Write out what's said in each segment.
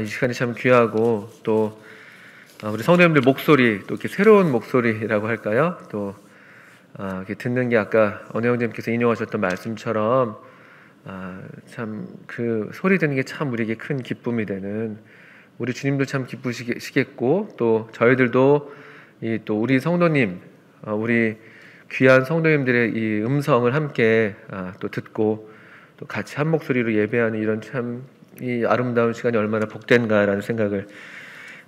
이 시간이 참 귀하고 또 우리 성도님들 목소리, 또 이렇게 새로운 목소리라고 할까요? 또 이렇게 듣는 게 아까 언혜 형님께서 인용하셨던 말씀처럼 참 그 소리 듣는 게 참 우리에게 큰 기쁨이 되는, 우리 주님도 참 기쁘시겠고 또 저희들도 또 우리 성도님, 우리 귀한 성도님들의 이 음성을 함께 또 듣고 또 같이 한 목소리로 예배하는 이런 참 이 아름다운 시간이 얼마나 복된가라는 생각을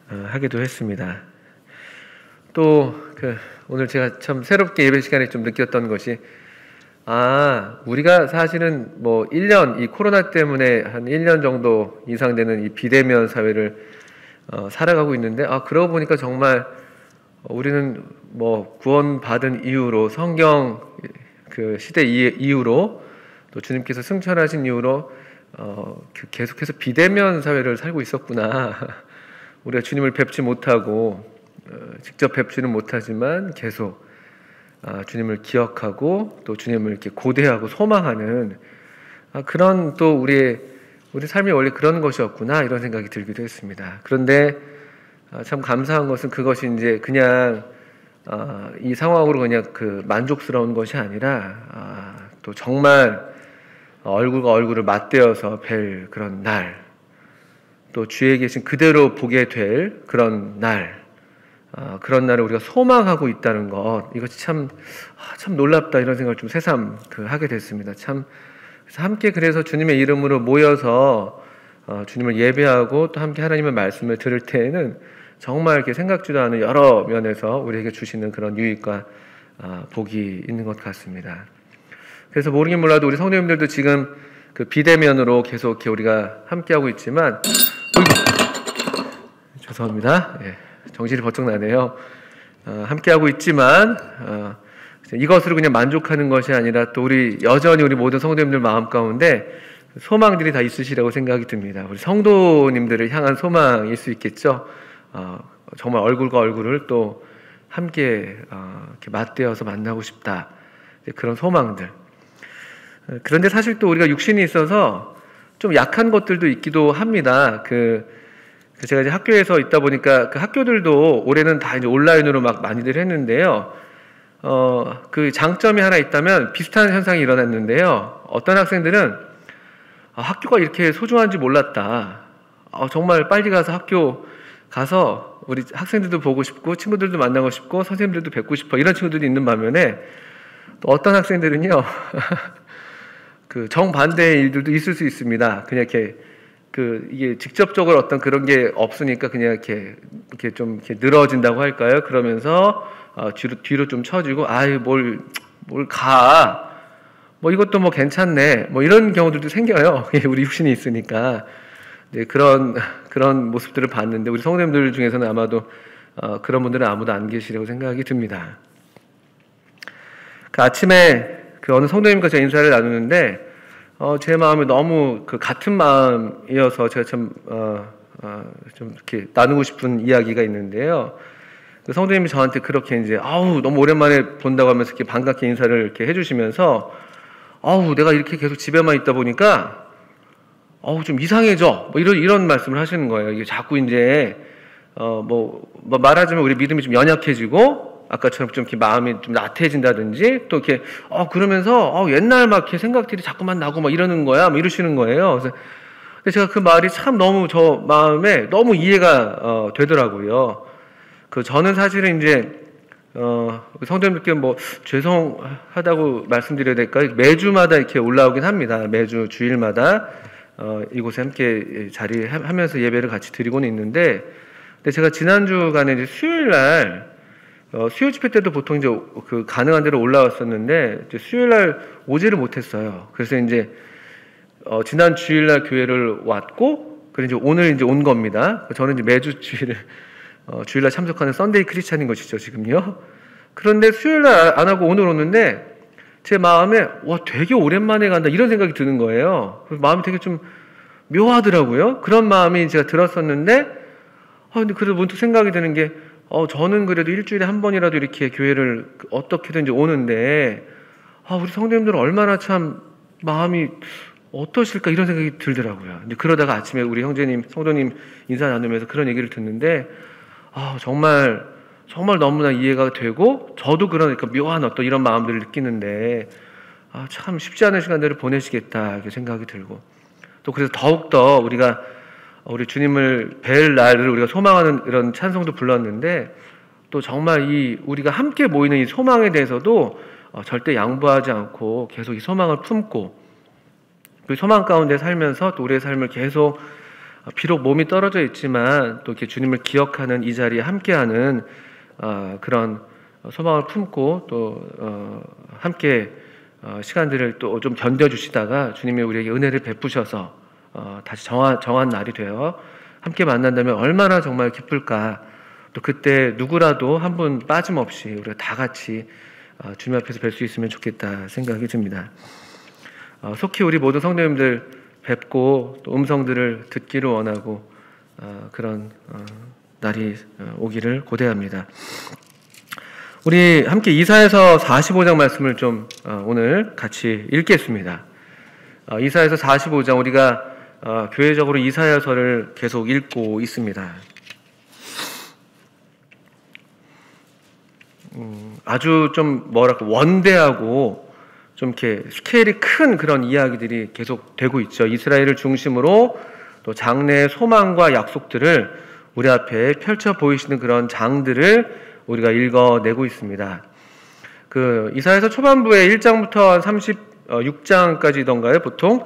하기도 했습니다. 또 오늘 제가 참 새롭게 예배 시간에 좀 느꼈던 것이 우리가 사실은 뭐 1년 이 코로나 때문에 한 1년 정도 이상 되는 이 비대면 사회를 살아가고 있는데 그러고 보니까 정말 우리는 뭐 구원받은 이후로 성경 그 시대 이후로 또 주님께서 승천하신 이후로 계속해서 비대면 사회를 살고 있었구나. 우리가 주님을 뵙지 못하고 직접 뵙지는 못하지만 계속 주님을 기억하고 또 주님을 이렇게 고대하고 소망하는 그런 또 우리 삶이 원래 그런 것이었구나, 이런 생각이 들기도 했습니다. 그런데 참 감사한 것은 그것이 이제 그냥 이 상황으로 그냥 만족스러운 것이 아니라 또 정말 얼굴과 얼굴을 맞대어서 뵐 그런 날, 또 주에 계신 그대로 보게 될 그런 날, 그런 날을 우리가 소망하고 있다는 것, 이것이 참 놀랍다, 이런 생각을 좀 새삼 하게 됐습니다. 그래서 함께 그래서 주님의 이름으로 모여서 주님을 예배하고 또 함께 하나님의 말씀을 들을 때에는 정말 이렇게 생각지도 않은 여러 면에서 우리에게 주시는 그런 유익과 복이 있는 것 같습니다. 그래서 모르긴 몰라도 우리 성도님들도 지금 비대면으로 계속 이렇게 우리가 함께하고 있지만, 죄송합니다. 정신이 번쩍 나네요. 함께하고 있지만 이것으로 그냥 만족하는 것이 아니라 또 여전히 우리 모든 성도님들 마음 가운데 소망들이 다 있으시라고 생각이 듭니다. 우리 성도님들을 향한 소망일 수 있겠죠. 정말 얼굴과 얼굴을 또 함께 이렇게 맞대어서 만나고 싶다, 그런 소망들. 그런데 사실 또 우리가 육신이 있어서 좀 약한 것들도 있기도 합니다. 제가 이제 학교에서 있다 보니까 학교들도 올해는 다 이제 온라인으로 막 많이들 했는데요. 그 장점이 하나 있다면 비슷한 현상이 일어났는데요. 어떤 학생들은 학교가 이렇게 소중한지 몰랐다. 정말 빨리 가서 학교 가서 우리 학생들도 보고 싶고 친구들도 만나고 싶고 선생님들도 뵙고 싶어, 이런 친구들이 있는 반면에 또 어떤 학생들은요 정반대의 일들도 있을 수 있습니다. 그냥 이렇게 이게 직접적으로 어떤 그런 게 없으니까 그냥 이렇게 좀 이렇게 늘어진다고 할까요? 그러면서 뒤로 좀 처지고 뭘 가. 뭐 이것도 뭐 괜찮네. 뭐 이런 경우들도 생겨요. 우리 육신이 있으니까. 네, 그런 모습들을 봤는데 우리 성도님들 중에서는 아마도 그런 분들은 아무도 안 계시라고 생각이 듭니다. 아침에 어느 성도님과 제가 인사를 나누는데 제 마음이 너무 같은 마음이어서 제가 좀 이렇게 나누고 싶은 이야기가 있는데요. 성도님이 저한테 그렇게 이제 너무 오랜만에 본다고 하면서 이렇게 반갑게 인사를 이렇게 해주시면서 내가 이렇게 계속 집에만 있다 보니까 좀 이상해져, 뭐 이런 말씀을 하시는 거예요. 이게 자꾸 이제 뭐 말하자면 우리 믿음이 좀 연약해지고 아까처럼 좀 이렇게 마음이 좀 나태해진다든지 또 이렇게 그러면서 옛날 막 이렇게 생각들이 자꾸만 나고 막 이러는 거야, 뭐 이러시는 거예요. 그래서 제가 그 말이 참 너무 저 마음에 너무 이해가 되더라고요. 저는 사실은 이제 성도님들께 뭐 죄송하다고 말씀드려야 될까요? 매주마다 이렇게 올라오긴 합니다. 매주 주일마다 이곳에 함께 자리하면서 예배를 같이 드리고는 있는데, 근데 제가 지난주간에 이제 수요일날 수요 집회 때도 보통 이제 가능한 대로 올라왔었는데 이제 수요일날 오지를 못했어요. 그래서 이제 지난 주일날 교회를 왔고, 그리고 이제 오늘 이제 온 겁니다. 저는 이제 매주 주일날 참석하는 썬데이 크리스찬인 것이죠, 지금요. 그런데 수요일날 안 하고 오늘 오는데 제 마음에 되게 오랜만에 간다, 이런 생각이 드는 거예요. 그래서 마음이 되게 좀 묘하더라고요. 그런 마음이 제가 들었었는데 근데 그래도 문득 생각이 드는 게 저는 그래도 일주일에 한 번이라도 이렇게 교회를 어떻게든 이제 오는데 우리 성도님들은 얼마나 참 마음이 어떠실까 이런 생각이 들더라고요. 근데 그러다가 아침에 우리 형제님, 성도님 인사 나누면서 그런 얘기를 듣는데 정말 너무나 이해가 되고 저도 그러니까 묘한 어떤 이런 마음들을 느끼는데 참 쉽지 않은 시간들을 보내시겠다 이렇게 생각이 들고 또 그래서 더욱더 우리가 우리 주님을 뵐 날을 우리가 소망하는 이런 찬송도 불렀는데 또 정말 이 우리가 함께 모이는 이 소망에 대해서도 절대 양보하지 않고 계속 이 소망을 품고 그 소망 가운데 살면서 또 우리의 삶을 계속 비록 몸이 떨어져 있지만 또 이렇게 주님을 기억하는 이 자리에 함께하는 그런 소망을 품고 또 함께 시간들을 또 좀 견뎌주시다가 주님이 우리에게 은혜를 베푸셔서 다시 정한 날이 되어 함께 만난다면 얼마나 정말 기쁠까. 또 그때 누구라도 한 분 빠짐없이 우리가 다 같이 주님 앞에서 뵐 수 있으면 좋겠다 생각이 듭니다. 속히 우리 모든 성도님들 뵙고 또 음성들을 듣기를 원하고 그런 날이 오기를 고대합니다. 우리 함께 이사야서 45장 말씀을 좀 오늘 같이 읽겠습니다. 이사야서 45장 우리가 교회적으로 이사야서를 계속 읽고 있습니다. 아주 좀 원대하고 좀 이렇게 스케일이 큰 그런 이야기들이 계속 되고 있죠. 이스라엘을 중심으로 또 장래의 소망과 약속들을 우리 앞에 펼쳐 보이시는 그런 장들을 우리가 읽어내고 있습니다. 그 이사야서 초반부에 1장부터 36장까지던가요, 보통.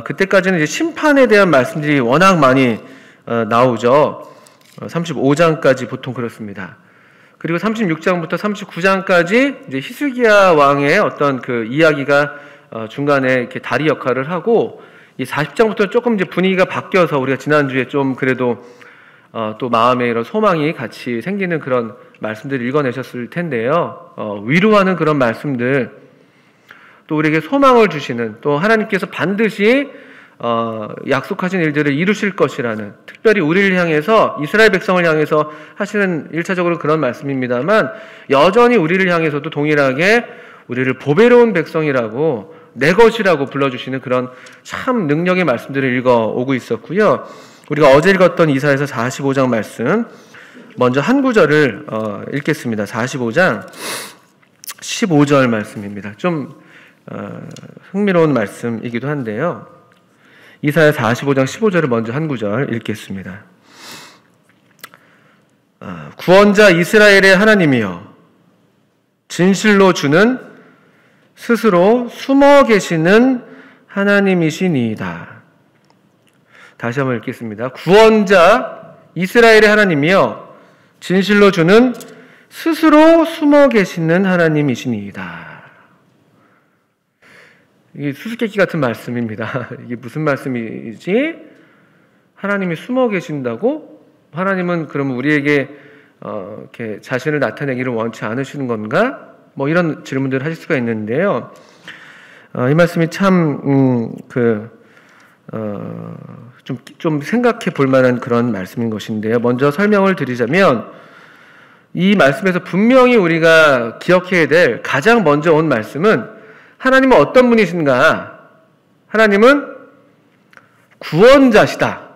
그때까지는 이제 심판에 대한 말씀들이 워낙 많이 나오죠. 35장까지 보통 그렇습니다. 그리고 36장부터 39장까지 이제 히스기야 왕의 어떤 그 이야기가 중간에 이렇게 다리 역할을 하고 이 40장부터 조금 이제 분위기가 바뀌어서 우리가 지난주에 좀 그래도 또 마음에 이런 소망이 같이 생기는 그런 말씀들을 읽어내셨을 텐데요. 위로하는 그런 말씀들, 또 우리에게 소망을 주시는, 또 하나님께서 반드시 약속하신 일들을 이루실 것이라는, 특별히 우리를 향해서, 이스라엘 백성을 향해서 하시는 1차적으로 그런 말씀입니다만 여전히 우리를 향해서도 동일하게 우리를 보배로운 백성이라고, 내 것이라고 불러주시는 그런 참 능력의 말씀들을 읽어오고 있었고요. 우리가 어제 읽었던 이사야서 45장 말씀, 먼저 한 구절을 읽겠습니다. 45장 15절 말씀입니다. 좀 흥미로운 말씀이기도 한데요. 이사야 45장 15절을 먼저 한 구절 읽겠습니다. 구원자 이스라엘의 하나님이여, 진실로 주는 스스로 숨어 계시는 하나님이시니이다. 다시 한번 읽겠습니다. 구원자 이스라엘의 하나님이여, 진실로 주는 스스로 숨어 계시는 하나님이시니이다. 이게 수수께끼 같은 말씀입니다. 이게 무슨 말씀이지? 하나님이 숨어 계신다고? 하나님은 그러면 우리에게 이렇게 자신을 나타내기를 원치 않으시는 건가? 뭐 이런 질문들을 하실 수가 있는데요. 이 말씀이 참 좀 생각해 볼 만한 그런 말씀인 것인데요. 먼저 설명을 드리자면 이 말씀에서 분명히 우리가 기억해야 될 가장 먼저 온 말씀은 하나님은 어떤 분이신가? 하나님은 구원자시다.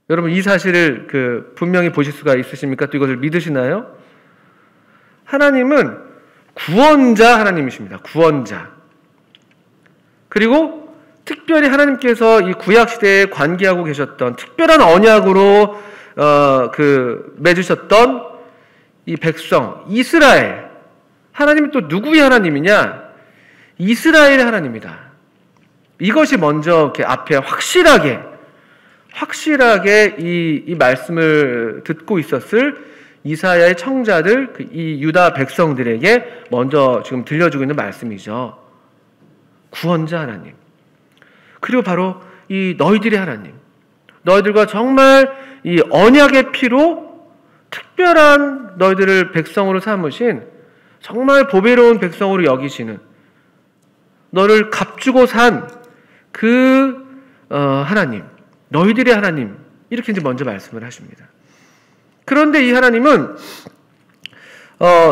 여러분 이 사실을 분명히 보실 수가 있으십니까? 또 이것을 믿으시나요? 하나님은 구원자 하나님이십니다. 구원자. 그리고 특별히 하나님께서 이 구약 시대에 관계하고 계셨던 특별한 언약으로 맺으셨던 이 백성 이스라엘, 하나님이 또 누구의 하나님이냐? 이스라엘의 하나님이다. 이것이 먼저 이렇게 앞에 확실하게 이 말씀을 듣고 있었을 이사야의 청자들, 이 유다 백성들에게 먼저 지금 들려주고 있는 말씀이죠. 구원자 하나님. 그리고 바로 이 너희들의 하나님, 너희들과 정말 이 언약의 피로 특별한 너희들을 백성으로 삼으신, 정말 보배로운 백성으로 여기시는, 너를 값주고 산 그 하나님, 너희들의 하나님, 이렇게 이제 먼저 말씀을 하십니다. 그런데 이 하나님은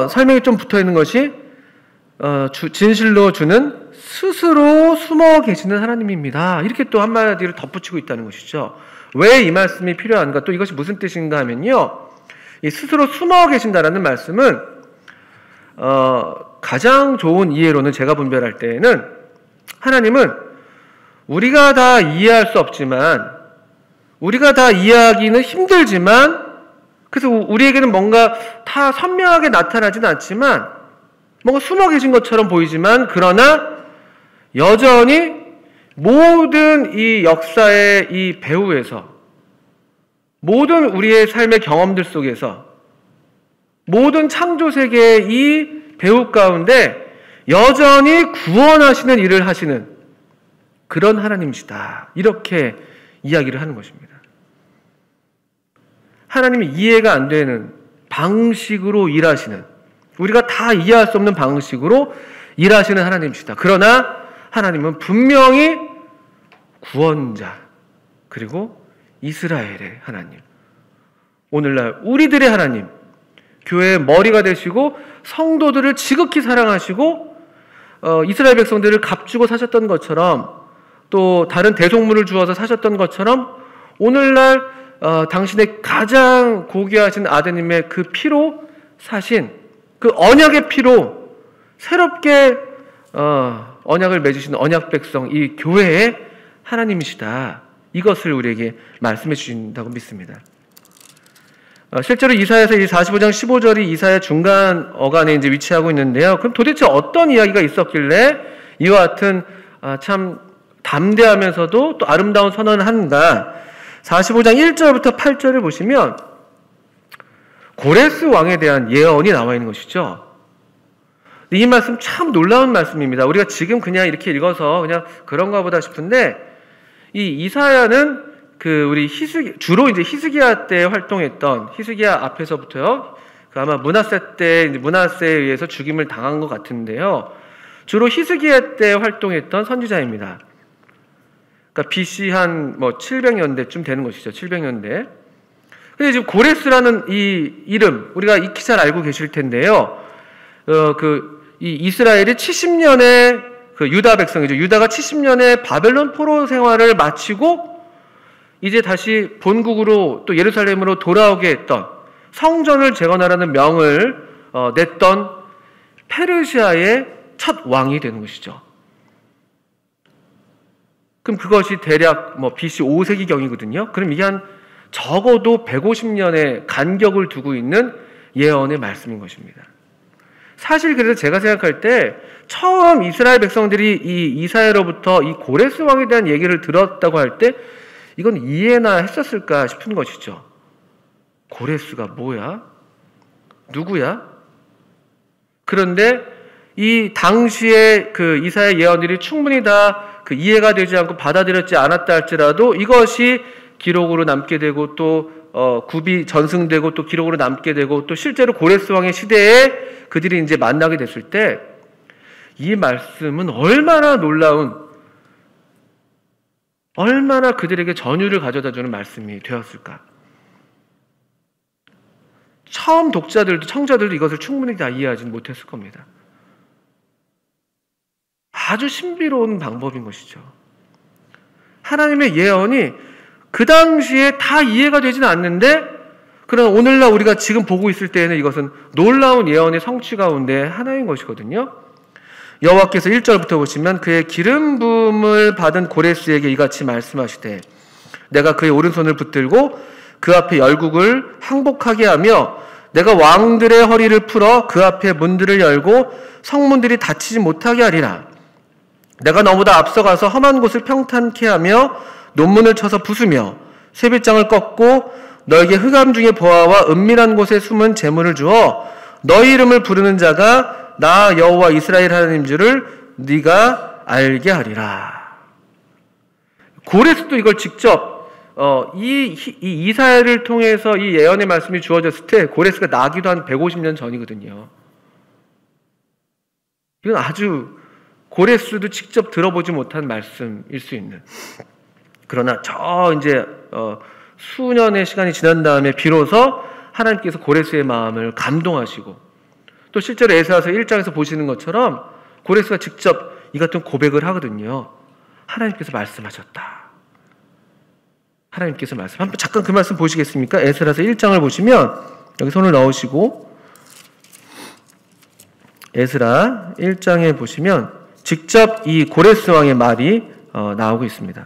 설명이 좀 붙어 있는 것이 진실로 주는 스스로 숨어 계시는 하나님입니다. 이렇게 또 한마디를 덧붙이고 있다는 것이죠. 왜 이 말씀이 필요한가? 또 이것이 무슨 뜻인가 하면요. 이 스스로 숨어 계신다라는 말씀은 가장 좋은 이해로는 제가 분별할 때에는 하나님은 우리가 다 이해할 수 없지만, 우리가 다 이해하기는 힘들지만, 그래서 우리에게는 뭔가 다 선명하게 나타나진 않지만 뭔가 숨어 계신 것처럼 보이지만, 그러나 여전히 모든 이 역사의 이 배후에서, 모든 우리의 삶의 경험들 속에서, 모든 창조 세계의 이 배후 가운데 여전히 구원하시는 일을 하시는 그런 하나님이시다. 이렇게 이야기를 하는 것입니다. 하나님이 이해가 안 되는 방식으로 일하시는, 우리가 다 이해할 수 없는 방식으로 일하시는 하나님이시다. 그러나 하나님은 분명히 구원자, 그리고 이스라엘의 하나님, 오늘날 우리들의 하나님, 교회의 머리가 되시고 성도들을 지극히 사랑하시고 이스라엘 백성들을 값주고 사셨던 것처럼, 또 다른 대속물을 주어서 사셨던 것처럼 오늘날 당신의 가장 고귀하신 아드님의 그 피로 사신, 그 언약의 피로 새롭게 언약을 맺으신 언약 백성, 이 교회의 하나님이시다. 이것을 우리에게 말씀해 주신다고 믿습니다. 실제로 이사야서 이 45장 15절이 이사야 중간 어간에 이제 위치하고 있는데요. 그럼 도대체 어떤 이야기가 있었길래 이와 같은 참 담대하면서도 또 아름다운 선언을 하는가? 45장 1절부터 8절을 보시면 고레스 왕에 대한 예언이 나와 있는 것이죠. 이 말씀 참 놀라운 말씀입니다. 우리가 지금 그냥 이렇게 읽어서 그냥 그런가 보다 싶은데, 이 이사야는 우리 주로 이제 히스기야 때 활동했던, 히스기야 앞에서부터요, 아마 므낫세 때, 므낫세에 의해서 죽임을 당한 것 같은데요. 주로 히스기야 때 활동했던 선지자입니다. 그러니까 BC 한 700년대쯤 되는 것이죠. 700년대. 근데 지금 고레스라는 이 이름, 우리가 익히 잘 알고 계실 텐데요. 이 이스라엘이 70년의 유다 백성이죠. 유다가 70년의 바벨론 포로 생활을 마치고 이제 다시 본국으로 또 예루살렘으로 돌아오게 했던, 성전을 재건하라는 명을 냈던 페르시아의 첫 왕이 되는 것이죠. 그럼 그것이 대략 BC 5세기경이거든요. 그럼 이게 한 적어도 150년의 간격을 두고 있는 예언의 말씀인 것입니다. 사실 그래서 제가 생각할 때 처음 이스라엘 백성들이 이 이사야로부터 이 고레스 왕에 대한 얘기를 들었다고 할 때 이건 이해나 했었을까 싶은 것이죠. 고레스가 뭐야? 누구야? 그런데 이 당시에 이사야 예언들이 충분히 다 이해가 되지 않고 받아들였지 않았다 할지라도 이것이 기록으로 남게 되고 또 굽이 전승되고 또 기록으로 남게 되고 또 실제로 고레스 왕의 시대에 그들이 이제 만나게 됐을 때 이 말씀은 얼마나 놀라운, 얼마나 그들에게 전율을 가져다주는 말씀이 되었을까. 처음 독자들도, 청자들도 이것을 충분히 다 이해하지는 못했을 겁니다. 아주 신비로운 방법인 것이죠. 하나님의 예언이 그 당시에 다 이해가 되지는 않는데, 그러나 오늘날 우리가 지금 보고 있을 때에는 이것은 놀라운 예언의 성취 가운데 하나인 것이거든요. 여호와께서 1절부터 보시면 그의 기름 부음을 받은 고레스에게 이같이 말씀하시되, 내가 그의 오른손을 붙들고 그 앞에 열국을 항복하게 하며 내가 왕들의 허리를 풀어 그 앞에 문들을 열고 성문들이 닫히지 못하게 하리라. 내가 너보다 앞서가서 험한 곳을 평탄케 하며 논문을 쳐서 부수며 쇠빗장을 꺾고 너에게 흑암 중의 보화와 은밀한 곳에 숨은 재물을 주어 너희 이름을 부르는 자가 나 여호와 이스라엘 하나님 줄을 네가 알게 하리라. 고레스도 이걸 직접 이 이사야를 통해서 이 예언의 말씀이 주어졌을 때 고레스가 나기도 한 150년 전이거든요. 이건 아주 고레스도 직접 들어보지 못한 말씀일 수 있는. 그러나 이제 수년의 시간이 지난 다음에 비로소 하나님께서 고레스의 마음을 감동하시고, 또 실제로 에스라서 1장에서 보시는 것처럼 고레스가 직접 이 같은 고백을 하거든요. 하나님께서 말씀하셨다. 하나님께서 말씀. 한번 잠깐 그 말씀 보시겠습니까? 에스라서 1장을 보시면 여기 손을 넣으시고 에스라 1장에 보시면 직접 이 고레스 왕의 말이 나오고 있습니다.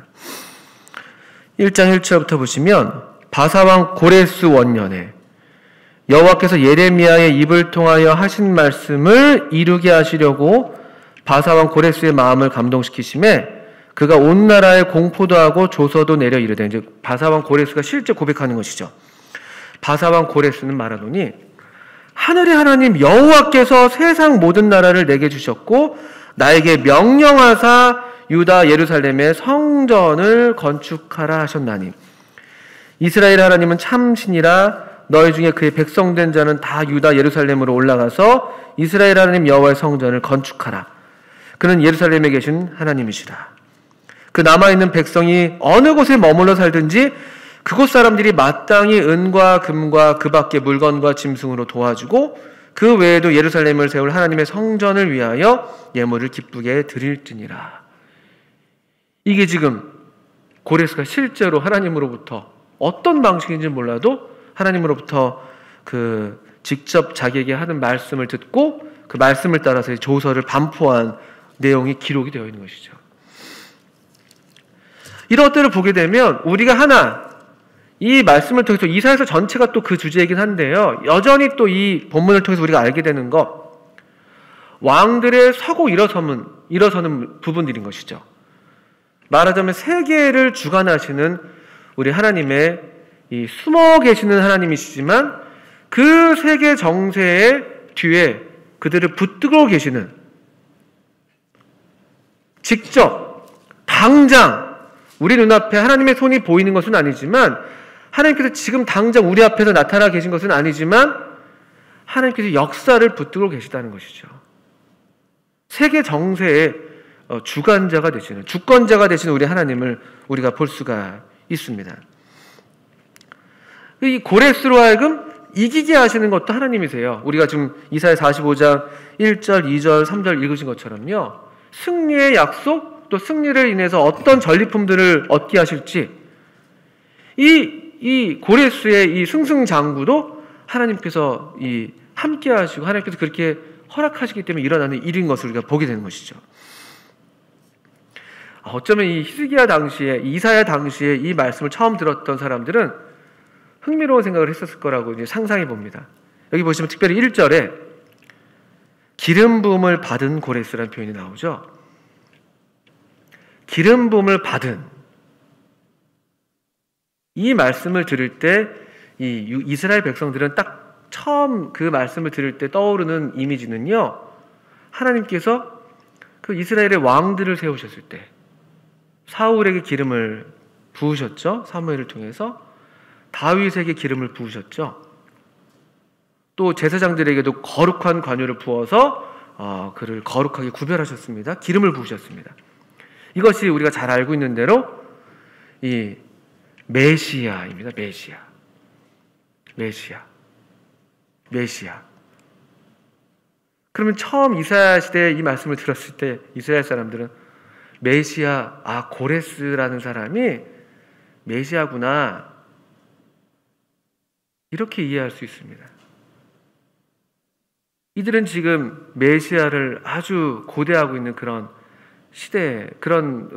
1장 1절부터 보시면 바사왕 고레스 원년에 여호와께서 예레미야의 입을 통하여 하신 말씀을 이루게 하시려고 바사왕 고레스의 마음을 감동시키심에 그가 온 나라에 공포도 하고 조서도 내려 이르되, 이제 바사왕 고레스가 실제 고백하는 것이죠. 바사왕 고레스는 말하노니 하늘의 하나님 여호와께서 세상 모든 나라를 내게 주셨고 나에게 명령하사 유다 예루살렘의 성전을 건축하라 하셨나니 이스라엘 하나님은 참신이라 너희 중에 그의 백성된 자는 다 유다 예루살렘으로 올라가서 이스라엘 하나님 여호와의 성전을 건축하라. 그는 예루살렘에 계신 하나님이시라. 그 남아있는 백성이 어느 곳에 머물러 살든지 그곳 사람들이 마땅히 은과 금과 그 밖의 물건과 짐승으로 도와주고 그 외에도 예루살렘을 세울 하나님의 성전을 위하여 예물을 기쁘게 드릴지니라. 이게 지금 고레스가 실제로 하나님으로부터 어떤 방식인지 몰라도 하나님으로부터 그 직접 자기에게 하는 말씀을 듣고 그 말씀을 따라서 조서를 반포한 내용이 기록이 되어 있는 것이죠. 이런 것들을 보게 되면 우리가 하나 이 말씀을 통해서 이사야서 전체가 또 그 주제이긴 한데요. 여전히 또 이 본문을 통해서 우리가 알게 되는 것, 왕들의 서고 일어서는 부분들인 것이죠. 말하자면 세계를 주관하시는 우리 하나님의 이 숨어 계시는 하나님이시지만 그 세계 정세의 뒤에 그들을 붙들고 계시는, 직접 당장 우리 눈앞에 하나님의 손이 보이는 것은 아니지만, 하나님께서 지금 당장 우리 앞에서 나타나 계신 것은 아니지만 하나님께서 역사를 붙들고 계시다는 것이죠. 세계 정세의 주관자가 되시는, 주권자가 되시는 우리 하나님을 우리가 볼 수가 있습니다. 이 고레스로 하여금 이기게 하시는 것도 하나님이세요. 우리가 지금 이사야 45장 1절, 2절, 3절 읽으신 것처럼요, 승리의 약속, 또 승리를 인해서 어떤 전리품들을 얻게 하실지, 이 고레스의 이 승승장구도 하나님께서 함께 하시고 하나님께서 그렇게 허락하시기 때문에 일어나는 일인 것을 우리가 보게 되는 것이죠. 어쩌면 이 히스기야 당시에, 이사야 당시에 이 말씀을 처음 들었던 사람들은 흥미로운 생각을 했었을 거라고 이제 상상해 봅니다. 여기 보시면 특별히 1절에 기름 부음을 받은 고레스라는 표현이 나오죠. 기름 부음을 받은, 이 말씀을 들을 때 이 이스라엘 백성들은 딱 처음 그 말씀을 들을 때 떠오르는 이미지는요, 하나님께서 그 이스라엘의 왕들을 세우셨을 때 사울에게 기름을 부으셨죠. 사무엘을 통해서 다윗에게 기름을 부으셨죠. 또 제사장들에게도 거룩한 관유를 부어서 그를 거룩하게 구별하셨습니다. 기름을 부으셨습니다. 이것이 우리가 잘 알고 있는 대로 이 메시아입니다. 메시아. 그러면 처음 이사야 시대에 이 말씀을 들었을 때 이스라엘 사람들은 메시아, 고레스라는 사람이 메시아구나, 이렇게 이해할 수 있습니다. 이들은 지금 메시아를 아주 고대하고 있는 그런 시대, 그런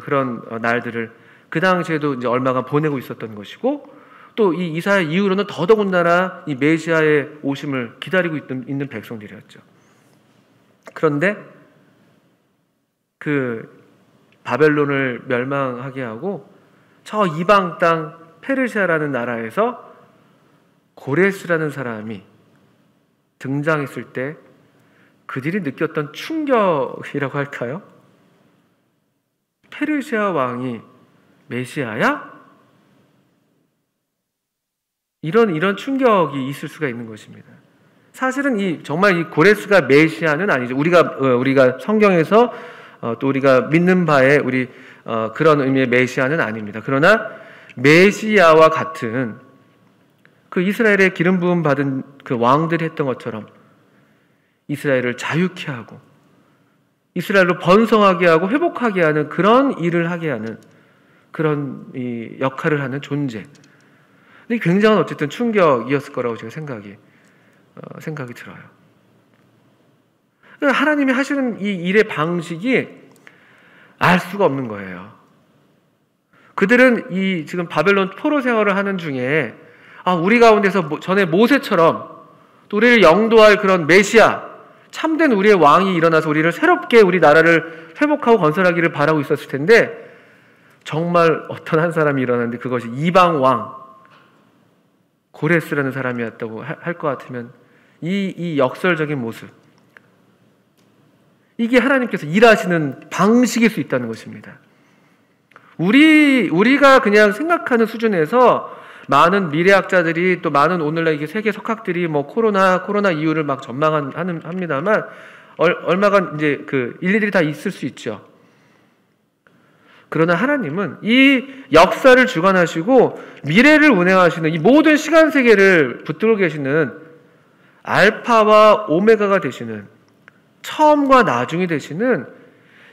날들을 그 당시에도 이제 얼마간 보내고 있었던 것이고, 또 이 이사야 이후로는 더더군다나 이 메시아의 오심을 기다리고 있는 백성들이었죠. 그런데 그 바벨론을 멸망하게 하고 저 이방 땅 페르시아라는 나라에서 고레스라는 사람이 등장했을 때 그들이 느꼈던 충격이라고 할까요? 페르시아 왕이 메시아야? 이런 충격이 있을 수가 있는 것입니다. 사실은 정말 이 고레스가 메시아는 아니죠. 우리가 성경에서 또 우리가 믿는 바에 그런 의미의 메시아는 아닙니다. 그러나 메시아와 같은 그 이스라엘의 기름 부음 받은 그 왕들이 했던 것처럼 이스라엘을 자유케 하고 이스라엘로 번성하게 하고 회복하게 하는 그런 일을 하게 하는 그런 이 역할을 하는 존재. 근데 굉장한 어쨌든 충격이었을 거라고 제가 생각이 들어요. 하나님이 하시는 이 일의 방식이 알 수가 없는 거예요. 그들은 이 지금 바벨론 포로 생활을 하는 중에 우리 가운데서 전에 모세처럼 또 우리를 영도할 그런 메시아, 참된 우리의 왕이 일어나서 우리를 새롭게 우리 나라를 회복하고 건설하기를 바라고 있었을 텐데 정말 어떤 한 사람이 일어났는데 그것이 이방 왕 고레스라는 사람이었다고 할 것 같으면 이 역설적인 모습, 이게 하나님께서 일하시는 방식일 수 있다는 것입니다. 우리가 그냥 생각하는 수준에서 많은 미래학자들이 또 많은 오늘날 이게 세계 석학들이 뭐 코로나 이후를 막 합니다만 얼마간 이제 그 일일이 다 있을 수 있죠. 그러나 하나님은 이 역사를 주관하시고 미래를 운행하시는 이 모든 시간 세계를 붙들고 계시는 알파와 오메가가 되시는 처음과 나중이 되시는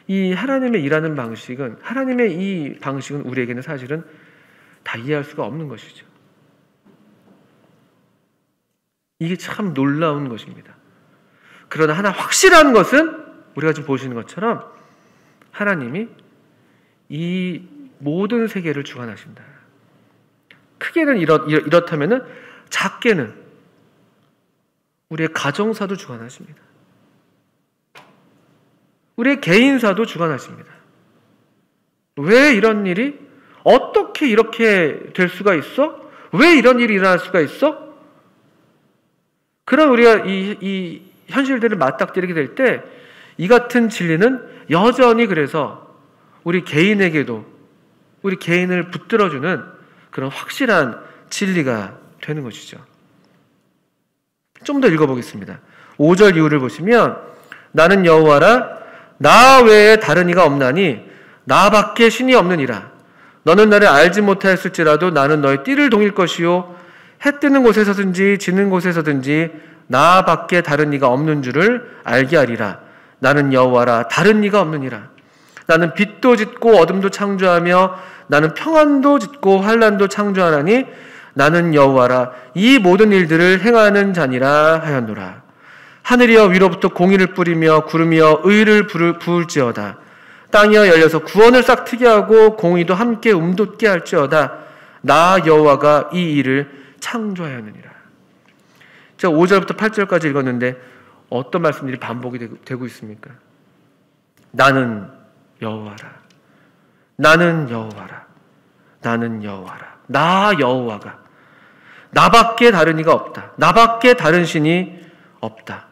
이 하나님의 일하는 방식은, 하나님의 이 방식은 우리에게는 사실은 다 이해할 수가 없는 것이죠. 이게 참 놀라운 것입니다. 그러나 하나 확실한 것은 우리가 지금 보시는 것처럼 하나님이 이 모든 세계를 주관하신다. 크게는 이렇다면은 작게는 우리의 가정사도 주관하십니다. 우리의 개인사도 주관하십니다. 왜 이런 일이 어떻게 이렇게 될 수가 있어? 왜 이런 일이 일어날 수가 있어? 그런 우리가 이 현실들을 맞닥뜨리게 될 때 이 같은 진리는 여전히 그래서 우리 개인에게도 우리 개인을 붙들어주는 그런 확실한 진리가 되는 것이죠. 좀 더 읽어보겠습니다. 5절 이후를 보시면 나는 여호와라 나 외에 다른 이가 없나니 나밖에 신이 없느니라. 너는 나를 알지 못하였을지라도 나는 너의 띠를 동일 것이요 해 뜨는 곳에서든지 지는 곳에서든지 나밖에 다른 이가 없는 줄을 알게 하리라. 나는 여호와라 다른 이가 없느니라. 나는 빛도 짓고 어둠도 창조하며 나는 평안도 짓고 환난도 창조하나니 나는 여호와라 이 모든 일들을 행하는 자니라 하였노라. 하늘이여 위로부터 공의를 뿌리며 구름이여 의를 부을지어다. 땅이여 열려서 구원을 싹트게 하고 공의도 함께 움돋게 할지어다. 나 여호와가 이 일을 창조하였느니라. 제가 5절부터 8절까지 읽었는데 어떤 말씀들이 반복이 되고 있습니까? 나는 여호와라. 나는 여호와라. 나는 여호와라. 나 여호와가 나밖에 다른 이가 없다. 나밖에 다른 신이 없다.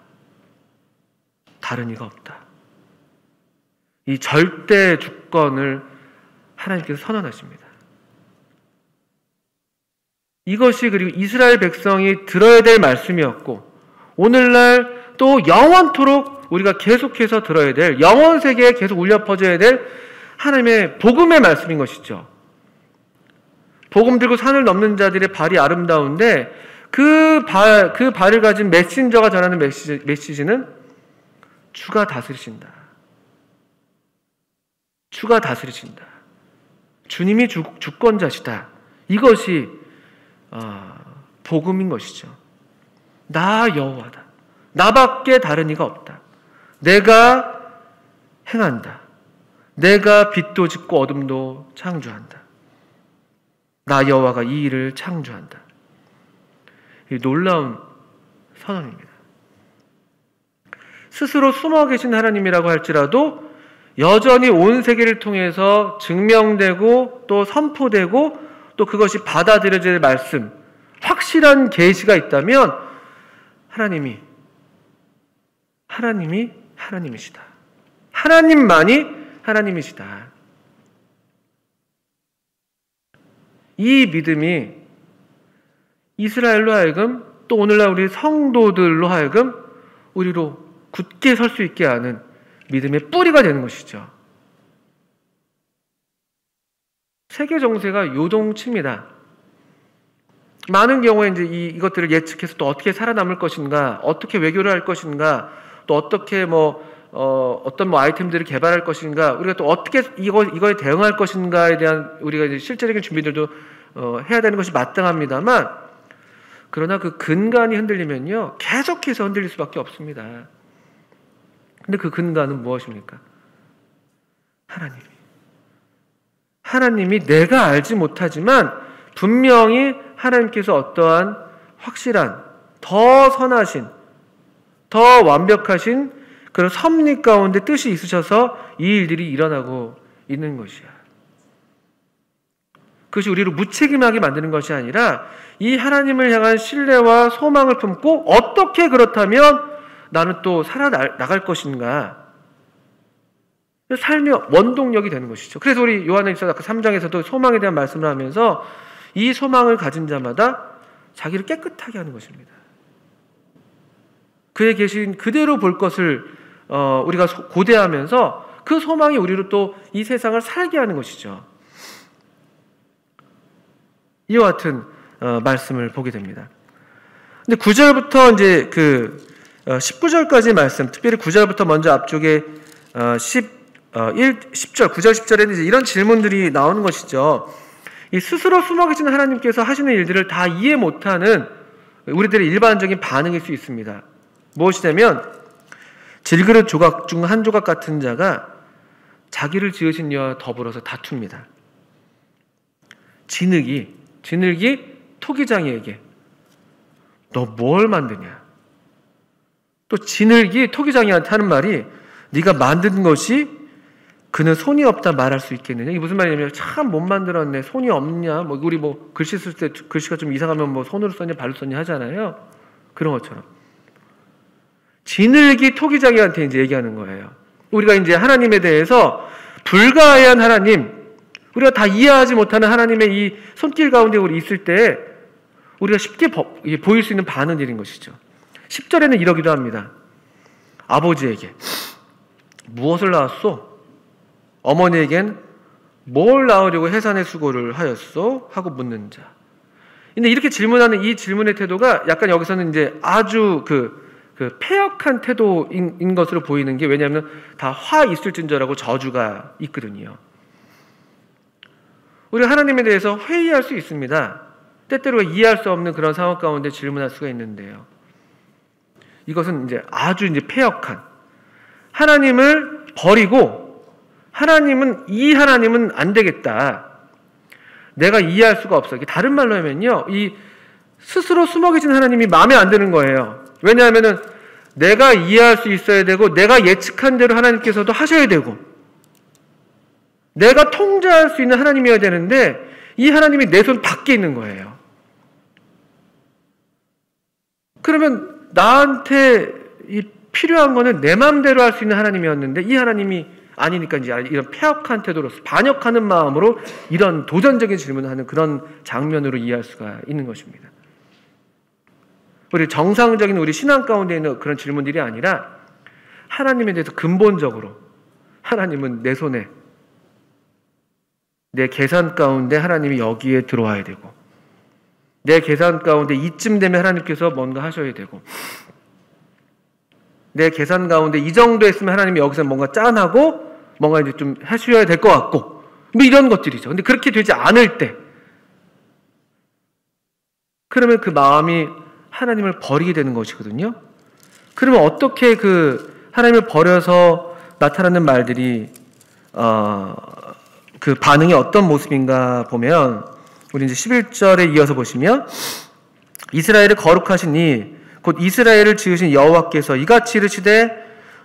다른 이가 없다. 이 절대 주권을 하나님께서 선언하십니다. 이것이 그리고 이스라엘 백성이 들어야 될 말씀이었고 오늘날 또 영원토록 우리가 계속해서 들어야 될 영원 세계에 계속 울려 퍼져야 될 하나님의 복음의 말씀인 것이죠. 복음 들고 산을 넘는 자들의 발이 아름다운데 그 발을 가진 메신저가 전하는 메시지는 주가 다스리신다. 주가 다스리신다. 주님이 주권자시다. 이것이 복음인 것이죠. 나 여호와다. 나밖에 다른 이가 없다. 내가 행한다. 내가 빛도 짓고 어둠도 창조한다. 나 여호와가 이 일을 창조한다. 이 놀라운 선언입니다. 스스로 숨어 계신 하나님이라고 할지라도 여전히 온 세계를 통해서 증명되고 또 선포되고 또 그것이 받아들여질 말씀, 확실한 계시가 있다면 하나님이 하나님이시다. 하나님만이 하나님이시다. 이 믿음이 이스라엘로 하여금 또 오늘날 우리 성도들로 하여금 우리로 굳게 설 수 있게 하는 믿음의 뿌리가 되는 것이죠. 세계 정세가 요동칩니다. 많은 경우에 이제 이것들을 예측해서 또 어떻게 살아남을 것인가, 어떻게 외교를 할 것인가, 또 어떻게 어떤 뭐 아이템들을 개발할 것인가, 우리가 또 어떻게 이거에 대응할 것인가에 대한 우리가 이제 실제적인 준비들도 해야 되는 것이 마땅합니다만, 그러나 그 근간이 흔들리면요 계속해서 흔들릴 수밖에 없습니다. 근데 그 근간은 무엇입니까? 하나님이 내가 알지 못하지만 분명히 하나님께서 어떠한 확실한, 더 선하신, 더 완벽하신 그런 섭리 가운데 뜻이 있으셔서 이 일들이 일어나고 있는 것이야. 그것이 우리를 무책임하게 만드는 것이 아니라 이 하나님을 향한 신뢰와 소망을 품고 어떻게 그렇다면 나는 또 살아나갈 것인가, 삶의 원동력이 되는 것이죠. 그래서 우리 요한일서 3장에서도 소망에 대한 말씀을 하면서 이 소망을 가진 자마다 자기를 깨끗하게 하는 것입니다. 그에 계신 그대로 볼 것을 우리가 고대하면서 그 소망이 우리로 또 이 세상을 살게 하는 것이죠. 이와 같은 말씀을 보게 됩니다. 근데 9절부터 이제 19절까지 말씀, 특별히 9절부터 먼저 앞쪽에 10절, 9절, 10절에는 이제 이런 질문들이 나오는 것이죠. 이 스스로 숨어 계신 하나님께서 하시는 일들을 다 이해 못하는 우리들의 일반적인 반응일 수 있습니다. 무엇이냐면, 질그릇 조각 중 한 조각 같은 자가 자기를 지으신 이와 더불어서 다툽니다. 진흙이 토기장이에게 너 뭘 만드냐? 또 진흙이 토기장이한테 하는 말이 네가 만든 것이 그는 손이 없다 말할 수 있겠느냐? 이게 무슨 말이냐면, 참 못 만들었네, 손이 없냐? 우리 글씨 쓸 때 글씨가 좀 이상하면 손으로 썼냐 발로 썼냐 하잖아요. 그런 것처럼 진흙이 토기장이한테 이제 얘기하는 거예요. 우리가 이제 하나님에 대해서 불가해한 하나님, 우리가 다 이해하지 못하는 하나님의 이 손길 가운데 우리 있을 때 우리가 쉽게 보일 수 있는 반응들인 것이죠. 10절에는 이러기도 합니다. 아버지에게 무엇을 낳았소? 어머니에겐 뭘 낳으려고 해산의 수고를 하였소? 하고 묻는 자. 근데 이렇게 질문하는 이 질문의 태도가 약간 여기서는 이제 아주 패역한 태도인 것으로 보이는 게, 왜냐하면 다 화 있을진저라고 저주가 있거든요. 우리가 하나님에 대해서 회의할 수 있습니다. 때때로 이해할 수 없는 그런 상황 가운데 질문할 수가 있는데요. 이것은 이제 아주 이제 패역한, 하나님을 버리고 이 하나님은 안 되겠다, 내가 이해할 수가 없어. 다른 말로 하면요, 이 스스로 숨어 계신 하나님이 마음에 안 드는 거예요. 왜냐하면은 내가 이해할 수 있어야 되고, 내가 예측한 대로 하나님께서도 하셔야 되고, 내가 통제할 수 있는 하나님이어야 되는데 이 하나님이 내 손 밖에 있는 거예요. 그러면 나한테 필요한 거는 내 마음대로 할 수 있는 하나님이었는데 이 하나님이 아니니까 이제 이런 패역한 태도로서 반역하는 마음으로 이런 도전적인 질문을 하는 그런 장면으로 이해할 수가 있는 것입니다. 우리 정상적인 우리 신앙 가운데 있는 그런 질문들이 아니라, 하나님에 대해서 근본적으로 하나님은 내 손에, 내 계산 가운데 하나님이 여기에 들어와야 되고, 내 계산 가운데 이쯤 되면 하나님께서 뭔가 하셔야 되고, 내 계산 가운데 이 정도 했으면 하나님이 여기서 뭔가 짠하고 뭔가 이제 좀 하셔야 될 것 같고, 뭐 이런 것들이죠. 근데 그렇게 되지 않을 때, 그러면 그 마음이 하나님을 버리게 되는 것이거든요. 그러면 어떻게 하나님을 버려서 나타나는 말들이 그 반응이 어떤 모습인가 보면, 우리 이제 11절에 이어서 보시면, 이스라엘을 거룩하시니 곧 이스라엘을 지으신 여호와께서 이같이 이르시되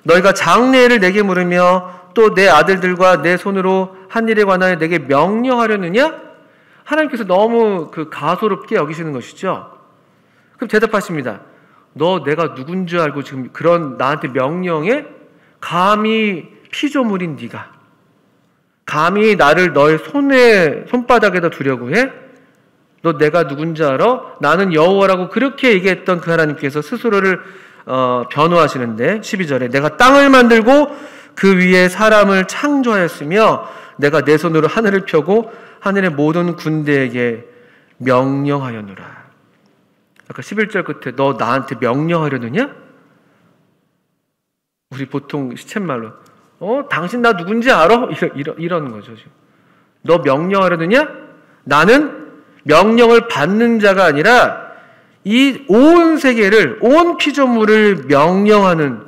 너희가 장래를 내게 물으며 또 내 아들들과 내 손으로 한 일에 관하여 내게 명령하려느냐? 하나님께서 너무 가소롭게 여기시는 것이죠. 그럼 대답하십니다. 너 내가 누군 줄 알고 지금 그런 나한테 명령에 감히 피조물인 네가 감히 나를 너의 손바닥에다 두려고 해? 너 내가 누군지 알아? 나는 여호와라고 그렇게 얘기했던 그 하나님께서 스스로를 변호하시는데, 12절에 내가 땅을 만들고 그 위에 사람을 창조하였으며 내가 내 손으로 하늘을 펴고 하늘의 모든 군대에게 명령하였노라. 아까 11절 끝에 너 나한테 명령하려느냐? 우리 보통 시쳇말로 당신 나 누군지 알아? 이런 거죠. 지금. 너 명령하려느냐? 나는 명령을 받는 자가 아니라 이 온 세계를, 온 피조물을 명령하는,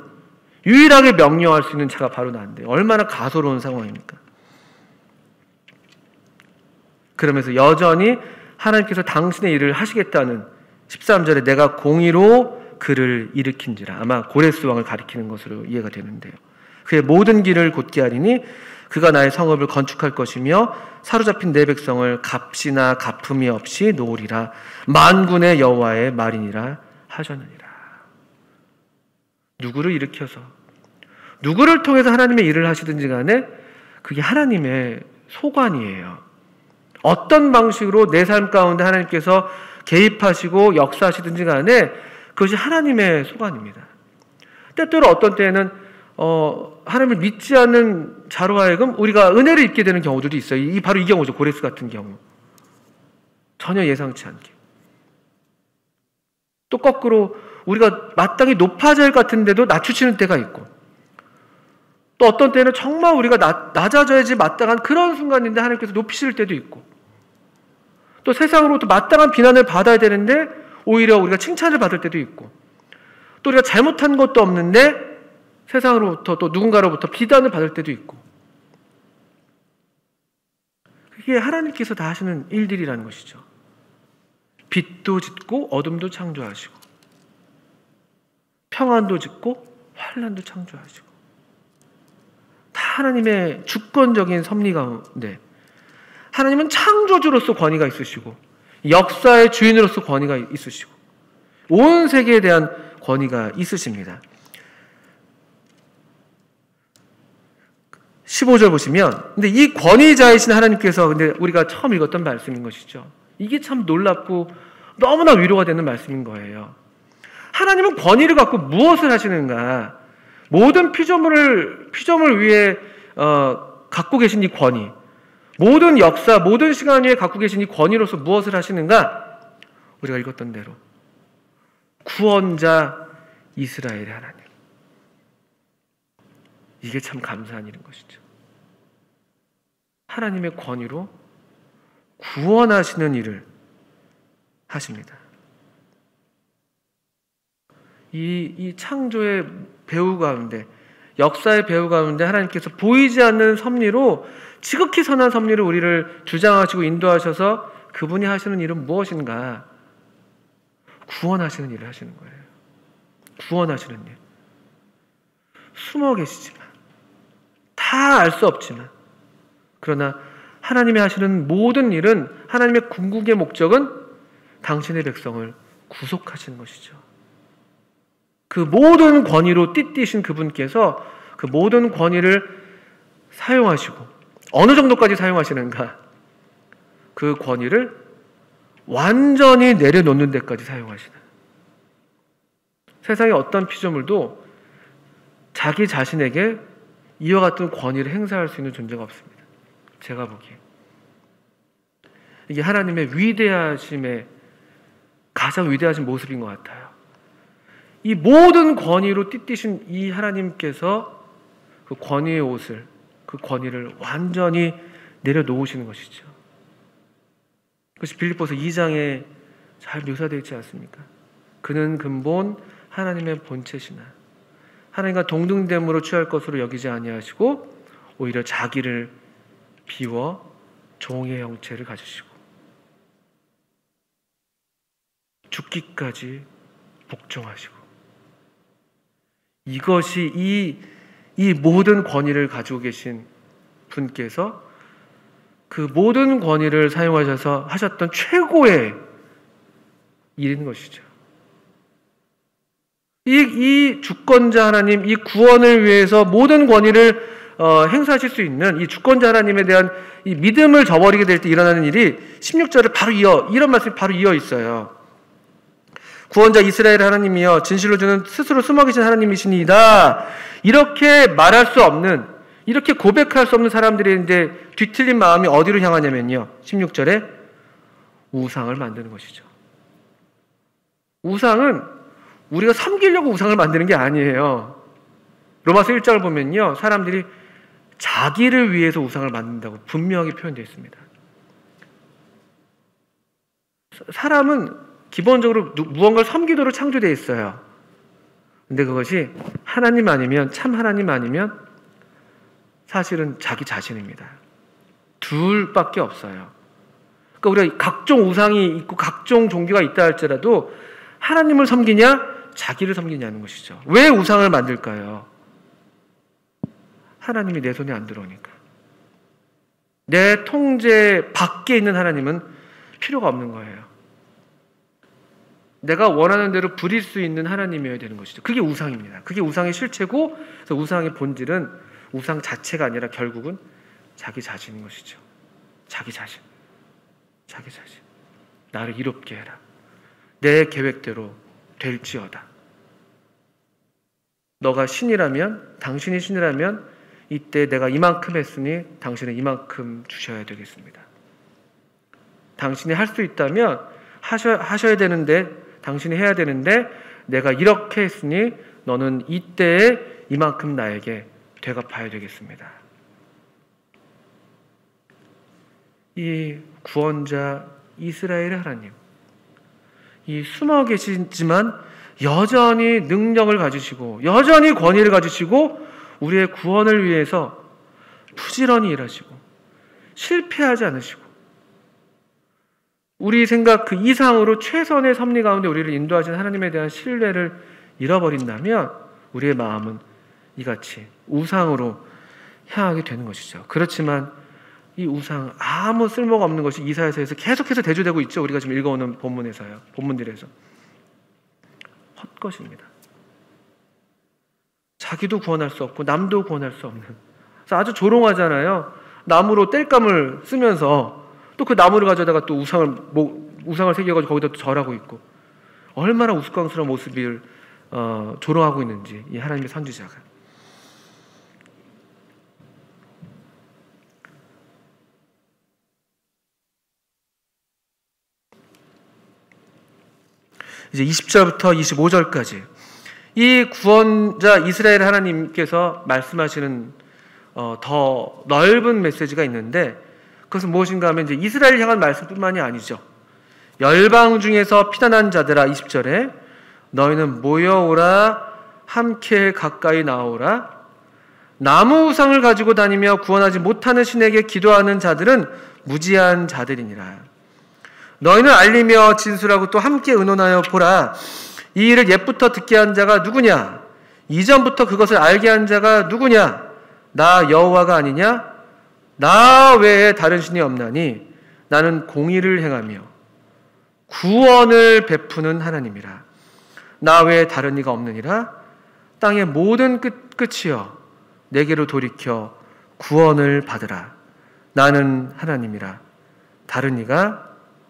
유일하게 명령할 수 있는 자가 바로 나인데 얼마나 가소로운 상황입니까? 그러면서 여전히 하나님께서 당신의 일을 하시겠다는 13절에 내가 공의로 그를 일으킨지라, 아마 고레스 왕을 가리키는 것으로 이해가 되는데요. 그의 모든 길을 곧게 하리니 그가 나의 성읍을 건축할 것이며 사로잡힌 내 백성을 값이나 갚음이 없이 놓으리라. 만군의 여호와의 말이니라 하셨느니라. 누구를 일으켜서, 누구를 통해서 하나님의 일을 하시든지 간에 그게 하나님의 소관이에요. 어떤 방식으로 내 삶 가운데 하나님께서 개입하시고 역사하시든지 간에 그것이 하나님의 소관입니다. 때때로 어떤 때에는 하나님을 믿지 않는 자로 하여금 우리가 은혜를 입게 되는 경우들도 있어요. 바로 이 경우죠. 고레스 같은 경우. 전혀 예상치 않게. 또 거꾸로 우리가 마땅히 높아져야 할 것 같은데도 낮추시는 때가 있고, 또 어떤 때는 정말 우리가 낮아져야지 마땅한 그런 순간인데 하나님께서 높이실 때도 있고, 또 세상으로부터 마땅한 비난을 받아야 되는데 오히려 우리가 칭찬을 받을 때도 있고, 또 우리가 잘못한 것도 없는데 세상으로부터 또 누군가로부터 비난을 받을 때도 있고, 그게 하나님께서 다 하시는 일들이라는 것이죠. 빛도 짓고 어둠도 창조하시고, 평안도 짓고 환난도 창조하시고, 다 하나님의 주권적인 섭리 가운데 하나님은 창조주로서 권위가 있으시고 역사의 주인으로서 권위가 있으시고 온 세계에 대한 권위가 있으십니다. 15절 보시면, 근데 이 권위자이신 하나님께서, 근데 우리가 처음 읽었던 말씀인 것이죠. 이게 참 놀랍고 너무나 위로가 되는 말씀인 거예요. 하나님은 권위를 갖고 무엇을 하시는가? 모든 피조물 위에 갖고 계신 이 권위, 모든 역사, 모든 시간 위에 갖고 계신 이 권위로서 무엇을 하시는가? 우리가 읽었던 대로 구원자 이스라엘의 하나님. 이게 참 감사한 일인 것이죠. 하나님의 권위로 구원하시는 일을 하십니다. 이 창조의 배후 가운데, 역사의 배후 가운데 하나님께서 보이지 않는 섭리로, 지극히 선한 섭리로 우리를 주장하시고 인도하셔서 그분이 하시는 일은 무엇인가? 구원하시는 일을 하시는 거예요. 구원하시는 일. 숨어 계시지만, 다 알 수 없지만, 그러나 하나님이 하시는 모든 일은, 하나님의 궁극의 목적은 당신의 백성을 구속하시는 것이죠. 그 모든 권위로 띠띠신 그분께서 그 모든 권위를 사용하시고, 어느 정도까지 사용하시는가? 그 권위를 완전히 내려놓는 데까지 사용하시는. 세상의 어떤 피조물도 자기 자신에게 이와 같은 권위를 행사할 수 있는 존재가 없습니다. 제가 보기에. 이게 하나님의 위대하심의 가장 위대하신 모습인 것 같아요. 이 모든 권위로 띠띠신 이 하나님께서 그 권위의 옷을, 그 권위를 완전히 내려놓으시는 것이죠. 그것이 빌립보서 2장에 잘 묘사되어 있지 않습니까? 그는 근본 하나님의 본체시나 하나님과 동등됨으로 취할 것으로 여기지 아니하시고 오히려 자기를 비워 종의 형체를 가지시고 죽기까지 복종하시고, 이것이 이 모든 권위를 가지고 계신 분께서 그 모든 권위를 사용하셔서 하셨던 최고의 일인 것이죠. 이 주권자 하나님, 이 구원을 위해서 모든 권위를 행사하실 수 있는 이 주권자 하나님에 대한 이 믿음을 저버리게 될 때 일어나는 일이 16절을 바로 이런 말씀이 바로 이어 있어요. 구원자 이스라엘 하나님이여 진실로 주는 스스로 숨어 계신 하나님이시니이다. 이렇게 말할 수 없는, 이렇게 고백할 수 없는 사람들인데 뒤틀린 마음이 어디로 향하냐면요, 16절에 우상을 만드는 것이죠. 우상은 우리가 섬기려고 우상을 만드는 게 아니에요. 로마서 1장을 보면요, 사람들이 자기를 위해서 우상을 만든다고 분명히 표현되어 있습니다. 사람은 기본적으로 무언가를 섬기도록 창조되어 있어요. 근데 그것이 하나님 아니면, 참 하나님 아니면 사실은 자기 자신입니다. 둘밖에 없어요. 그러니까 우리가 각종 우상이 있고 각종 종교가 있다 할지라도 하나님을 섬기냐 자기를 섬기냐는 것이죠. 왜 우상을 만들까요? 하나님이 내 손에 안 들어오니까. 내 통제 밖에 있는 하나님은 필요가 없는 거예요. 내가 원하는 대로 부릴 수 있는 하나님이어야 되는 것이죠. 그게 우상입니다. 그게 우상의 실체고, 그래서 우상의 본질은 우상 자체가 아니라 결국은 자기 자신인 것이죠. 자기 자신. 자기 자신. 나를 이롭게 해라. 내 계획대로 될지어다. 너가 신이라면, 당신이 신이라면 이때 내가 이만큼 했으니 당신은 이만큼 주셔야 되겠습니다. 당신이 할 수 있다면 하셔야 되는데, 당신이 해야 되는데 내가 이렇게 했으니 너는 이때에 이만큼 나에게 되갚아야 되겠습니다. 이 구원자 이스라엘의 하나님, 이 숨어 계시지만 여전히 능력을 가지시고 여전히 권위를 가지시고 우리의 구원을 위해서 부지런히 일하시고 실패하지 않으시고 우리 생각 그 이상으로 최선의 섭리 가운데 우리를 인도하신 하나님에 대한 신뢰를 잃어버린다면 우리의 마음은 이같이 우상으로 향하게 되는 것이죠. 그렇지만 이 우상 아무 쓸모가 없는 것이 이사야서에서 계속해서 대조되고 있죠. 우리가 지금 읽어오는 본문에서요. 본문들에서 헛것입니다. 자기도 구원할 수 없고 남도 구원할 수 없는. 그래서 아주 조롱하잖아요. 나무로 땔감을 쓰면서 또 그 나무를 가져다가 또 우상을 새겨가지고 거기다 또 절하고 있고 얼마나 우스꽝스러운 모습을 조롱하고 있는지 이 하나님의 선지자가. 이제 20절부터 25절까지 이 구원자 이스라엘 하나님께서 말씀하시는 더 넓은 메시지가 있는데 그것은 무엇인가 하면 이제 이스라엘 향한 말씀뿐만이 아니죠. 열방 중에서 피난한 자들아 20절에 너희는 모여오라 함께 가까이 나오라 나무 우상을 가지고 다니며 구원하지 못하는 신에게 기도하는 자들은 무지한 자들이니라. 너희는 알리며 진술하고 또 함께 의논하여 보라. 이 일을 옛부터 듣게 한 자가 누구냐? 이전부터 그것을 알게 한 자가 누구냐? 나 여호와가 아니냐? 나 외에 다른 신이 없나니 나는 공의를 행하며 구원을 베푸는 하나님이라. 나 외에 다른 이가 없느니라. 땅의 모든 끝이여 내게로 돌이켜 구원을 받으라. 나는 하나님이라. 다른 이가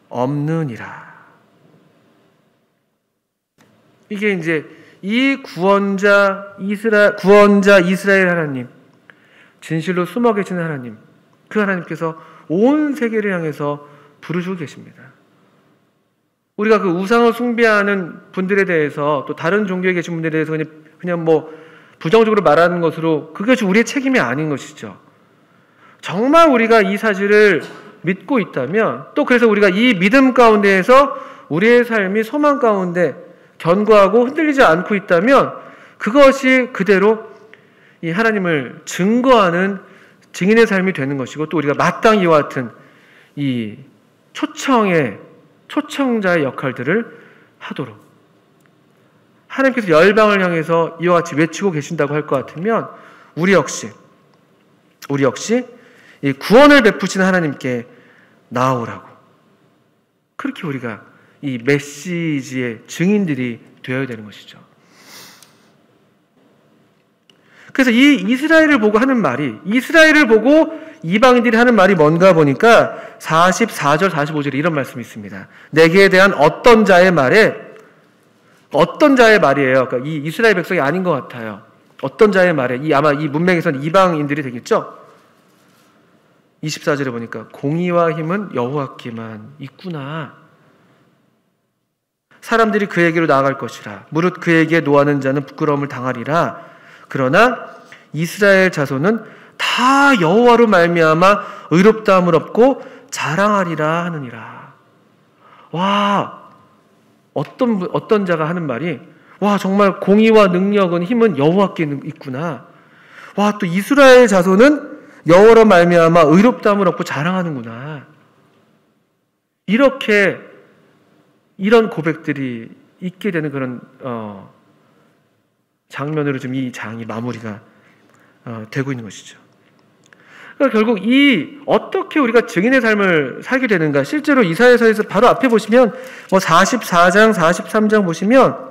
없느니라. 이게 이제 이 구원자 이스라엘 하나님, 진실로 숨어 계시는 하나님, 그 하나님께서 온 세계를 향해서 부르시고 계십니다. 우리가 그 우상을 숭배하는 분들에 대해서 또 다른 종교에 계신 분들에 대해서 그냥 뭐 부정적으로 말하는 것으로 그것이 우리의 책임이 아닌 것이죠. 정말 우리가 이 사실을 믿고 있다면 또 그래서 우리가 이 믿음 가운데에서 우리의 삶이 소망 가운데 견고하고 흔들리지 않고 있다면 그것이 그대로 이 하나님을 증거하는 증인의 삶이 되는 것이고 또 우리가 마땅히 이와 같은 이 초청자의 역할들을 하도록 하나님께서 열방을 향해서 이와 같이 외치고 계신다고 할 것 같으면 우리 역시 이 구원을 베푸시는 하나님께 나아오라고 그렇게 우리가 이 메시지의 증인들이 되어야 되는 것이죠. 그래서 이 이스라엘을 보고 하는 말이 이스라엘을 보고 이방인들이 하는 말이 뭔가 보니까 44절 45절에 이런 말씀이 있습니다. 내게 대한 어떤 자의 말이에요. 그러니까 이 이스라엘 백성이 아닌 것 같아요. 어떤 자의 말에 아마 이 문맥에서는 이방인들이 되겠죠. 24절에 보니까 공의와 힘은 여호와께만 있구나. 사람들이 그에게로 나아갈 것이라. 무릇 그에게 노하는 자는 부끄러움을 당하리라. 그러나 이스라엘 자손은 다 여호와로 말미암아 의롭다함을 얻고 자랑하리라 하느니라. 와, 어떤 자가 하는 말이, 와, 정말 공의와 능력은 힘은 여호와께 있구나. 와, 또 이스라엘 자손은 여호와로 말미암아 의롭다함을 얻고 자랑하는구나. 이런 고백들이 있게 되는 그런 장면으로 좀 이 장이 마무리가 되고 있는 것이죠. 그러니까 결국 어떻게 우리가 증인의 삶을 살게 되는가, 실제로 이사야서에서 바로 앞에 보시면 44장, 43장 보시면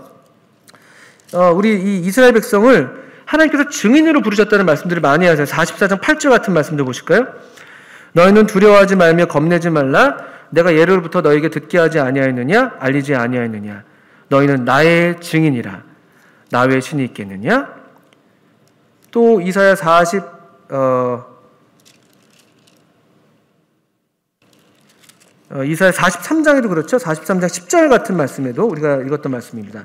우리 이 이스라엘 백성을 하나님께서 증인으로 부르셨다는 말씀들을 많이 하세요. 44장 8절 같은 말씀도 보실까요? 너희는 두려워하지 말며 겁내지 말라. 내가 예로부터 너에게 듣게 하지 아니하였느냐? 알리지 아니하였느냐? 너희는 나의 증인이라. 나 외에 신이 있겠느냐? 또 이사야 43장에도 그렇죠. 43장 10절 같은 말씀에도 우리가 읽었던 말씀입니다.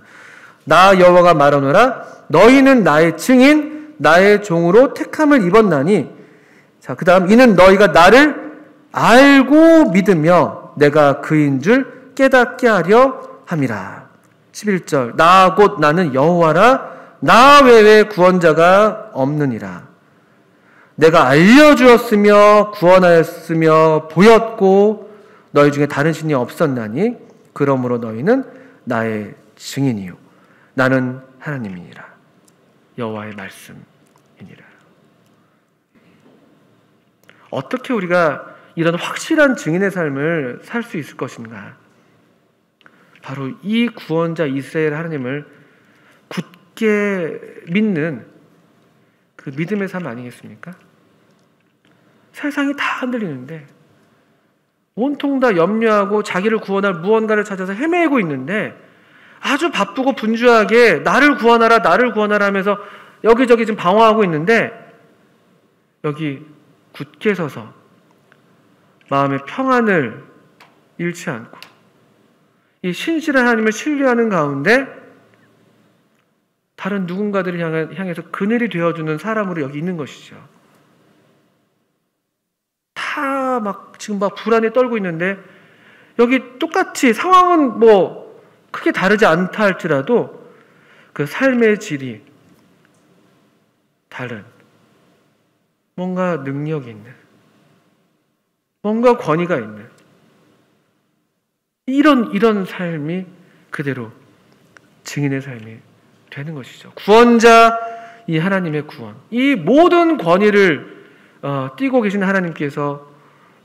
나 여호와가 말하노라. 너희는 나의 증인, 나의 종으로 택함을 입었나니. 자, 그 다음, 이는 너희가 나를 알고 믿으며 내가 그인 줄 깨닫게 하려 함이라. 11절, 나 곧 나는 여호와라. 나 외에 구원자가 없느니라. 내가 알려주었으며 구원하였으며 보였고 너희 중에 다른 신이 없었나니 그러므로 너희는 나의 증인이요 나는 하나님이니라. 여호와의 말씀이니라. 어떻게 우리가 이런 확실한 증인의 삶을 살 수 있을 것인가? 바로 이 구원자 이스라엘 하나님을 굳게 믿는 그 믿음의 삶 아니겠습니까? 세상이 다 흔들리는데 온통 다 염려하고 자기를 구원할 무언가를 찾아서 헤매고 있는데 아주 바쁘고 분주하게 나를 구원하라 하면서 여기저기 지금 방황하고 있는데 여기 굳게 서서 마음의 평안을 잃지 않고 이 신실한 하나님을 신뢰하는 가운데 다른 누군가들을 향해서 그늘이 되어주는 사람으로 여기 있는 것이죠. 다 지금 불안에 떨고 있는데 여기 똑같이 상황은 크게 다르지 않다 할지라도 그 삶의 질이 다른 뭔가 능력이 있는 뭔가 권위가 있는 이런 삶이 그대로 증인의 삶이 되는 것이죠. 구원자 이 하나님의 구원, 이 모든 권위를 띄고 계신 하나님께서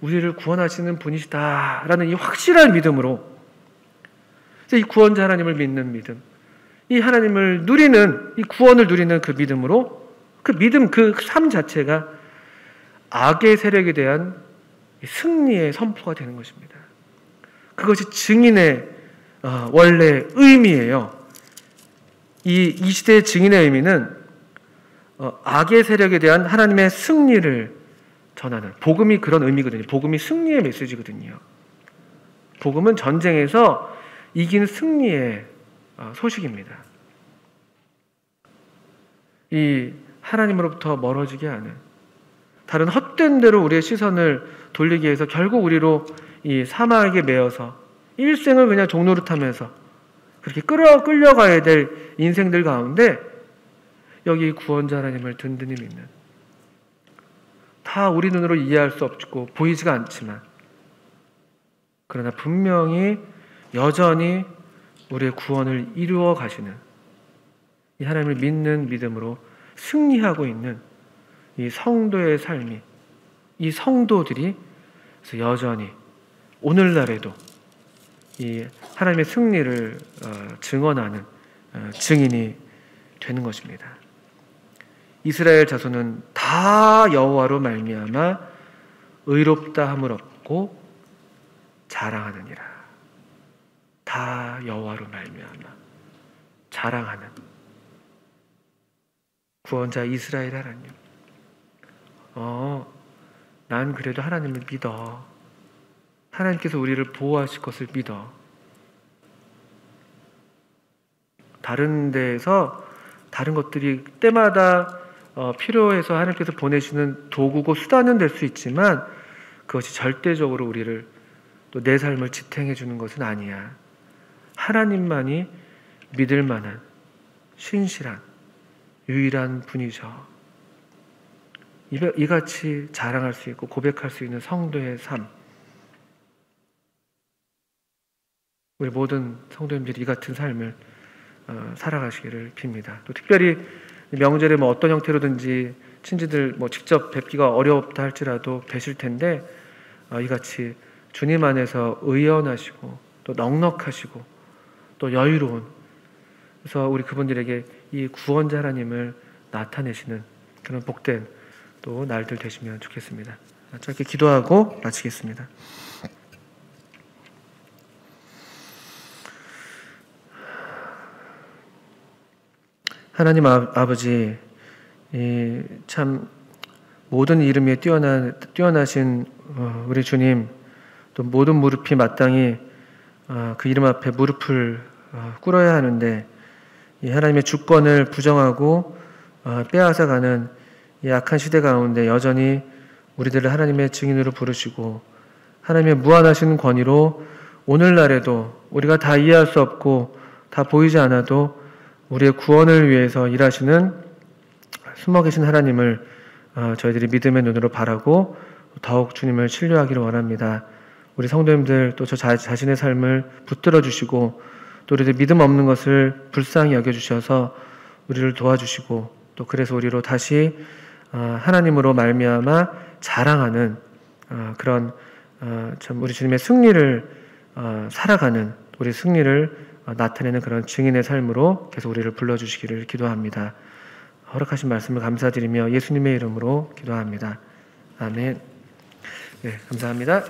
우리를 구원하시는 분이시다라는 이 확실한 믿음으로 이 구원자 하나님을 믿는 믿음, 이 하나님을 누리는 이 구원을 누리는 그 믿음으로 그 믿음 그 삶 자체가 악의 세력에 대한 승리의 선포가 되는 것입니다. 그것이 증인의 원래 의미예요. 이 시대의 증인의 의미는 악의 세력에 대한 하나님의 승리를 전하는, 복음이 그런 의미거든요. 복음이 승리의 메시지거든요. 복음은 전쟁에서 이긴 승리의 소식입니다. 이 하나님으로부터 멀어지게 하는, 다른 헛된 대로 우리의 시선을 돌리기 위해서 결국 우리로 이 사망에게 매여서 일생을 그냥 종노릇하면서 그렇게 끌려가야 될 인생들 가운데 여기 구원자 하나님을 든든히 믿는, 다 우리 눈으로 이해할 수 없고 보이지가 않지만 그러나 분명히 여전히 우리의 구원을 이루어 가시는 이 하나님을 믿는 믿음으로 승리하고 있는 이 성도의 삶이, 이 성도들이 여전히 오늘날에도 이 하나님의 승리를 증언하는 증인이 되는 것입니다. 이스라엘 자손은 다 여호와로 말미암아 의롭다 함을 얻고 자랑하느니라. 다 여호와로 말미암아 자랑하는 구원자 이스라엘 하나님. 난 그래도 하나님을 믿어. 하나님께서 우리를 보호하실 것을 믿어. 다른 다른 것들이 때마다 필요해서 하나님께서 보내시는 도구고 수단은 될 수 있지만 그것이 절대적으로 우리를 또 내 삶을 지탱해 주는 것은 아니야. 하나님만이 믿을 만한 신실한 유일한 분이셔. 이같이 자랑할 수 있고 고백할 수 있는 성도의 삶. 우리 모든 성도님들이 이 같은 삶을 살아가시기를 빕니다. 또 특별히 명절에 어떤 형태로든지 친지들 직접 뵙기가 어렵다 할지라도 뵈실 텐데 이같이 주님 안에서 의연하시고 또 넉넉하시고 또 여유로운, 그래서 우리 그분들에게 이 구원자 하나님을 나타내시는 그런 복된 또 날들 되시면 좋겠습니다. 짧게 기도하고 마치겠습니다. 하나님 아버지, 참 모든 이름에 뛰어나신 우리 주님, 또 모든 무릎이 마땅히 그 이름 앞에 무릎을 꿇어야 하는데 이 하나님의 주권을 부정하고 빼앗아가는 이 악한 시대 가운데 여전히 우리들을 하나님의 증인으로 부르시고 하나님의 무한하신 권위로 오늘날에도 우리가 다 이해할 수 없고 다 보이지 않아도 우리의 구원을 위해서 일하시는 숨어 계신 하나님을 저희들이 믿음의 눈으로 바라고 더욱 주님을 신뢰하기를 원합니다. 우리 성도님들 또 저 자신의 삶을 붙들어 주시고 또 우리들 믿음 없는 것을 불쌍히 여겨주셔서 우리를 도와주시고 또 그래서 우리로 다시 하나님으로 말미암아 자랑하는 그런 참 우리 주님의 승리를 살아가는, 우리 승리를 나타내는 그런 증인의 삶으로 계속 우리를 불러주시기를 기도합니다. 허락하신 말씀을 감사드리며 예수님의 이름으로 기도합니다. 아멘. 네, 감사합니다.